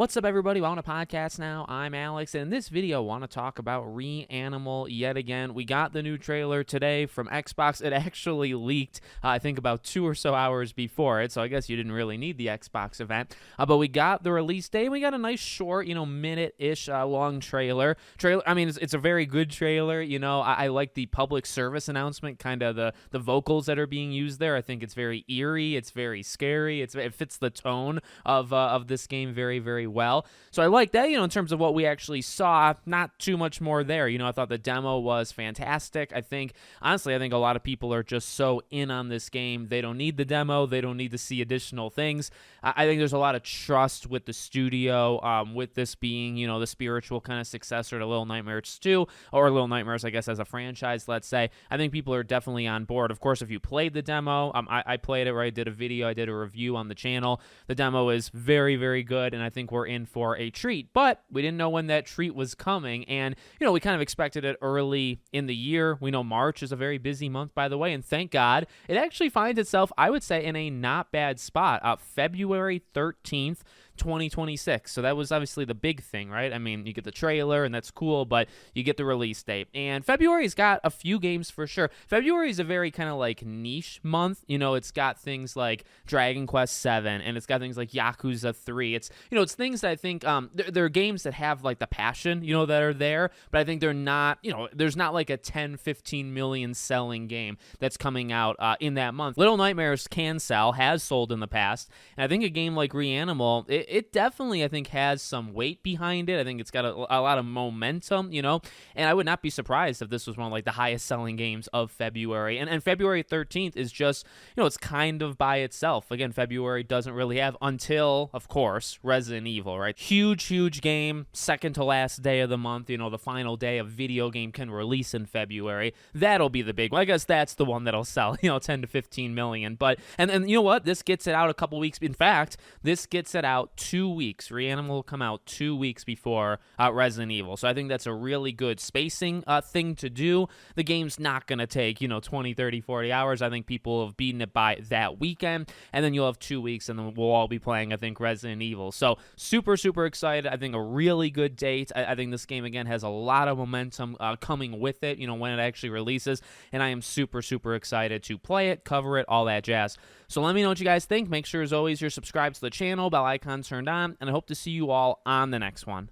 What's up, everybody? Welcome to podcast now. I'm Alex, and in this video, I want to talk about Reanimal yet again. We got the new trailer today from Xbox. It actually leaked, I think, about 2 or so hours before it, so I guess you didn't really need the Xbox event. But we got the release date. We got a nice short, minute-ish long trailer. I mean, it's a very good trailer. I like the public service announcement, kind of the vocals that are being used there. I think it's very eerie. It's very scary. It fits the tone of this game very, very well. So I like that, in terms of what we actually saw. Not too much more there. I thought the demo was fantastic. Honestly, I think a lot of people are just so in on this game. They don't need the demo. They don't need to see additional things. I think there's a lot of trust with the studio, with this being, the spiritual kind of successor to Little Nightmares 2, or Little Nightmares, I guess, as a franchise, let's say. I think people are definitely on board. Of course, if you played the demo, I played it, right? I did a video, I did a review on the channel. The demo is very, very good, and I think we're in for a treat, but we didn't know when that treat was coming, and we kind of expected it early in the year. We know March is a very busy month, by the way, and thank God it actually finds itself, I would say, in a not bad spot. February 13th 2026. So that was obviously the big thing, right? I mean, you get the trailer and that's cool, but you get the release date. And February's got a few games for sure. February is a very kind of like niche month. It's got things like Dragon Quest 7 and it's got things like Yakuza 3. It's things that I think they're games that have like the passion, that are there, but I think they're not, there's not like a 10, 15 million selling game that's coming out in that month. Little Nightmares can sell, has sold in the past, and I think a game like Reanimal, it definitely, I think, has some weight behind it. I think it's got a lot of momentum, and I would not be surprised if this was one of like the highest selling games of February. And February 13th is just, it's kind of by itself. Again, February doesn't really have until, of course, Resident Evil, right? Huge game, second to last day of the month, the final day a video game can release in February. That'll be the big one. I guess that's the one that'll sell, 10 to 15 million. But, and you know what? This gets it out a couple weeks. In fact, this gets it out 2 weeks. Reanimal will come out 2 weeks before Resident Evil. So I think that's a really good spacing thing to do. The game's not going to take, 20, 30, 40 hours. I think people have beaten it by that weekend. And then you'll have 2 weeks and then we'll all be playing, I think, Resident Evil. So super, super excited. I think a really good date. I think this game, again, has a lot of momentum coming with it, when it actually releases. And I am super, super excited to play it, cover it, all that jazz. So let me know what you guys think. Make sure, as always, you're subscribed to the channel, bell icon turned on, and I hope to see you all on the next one.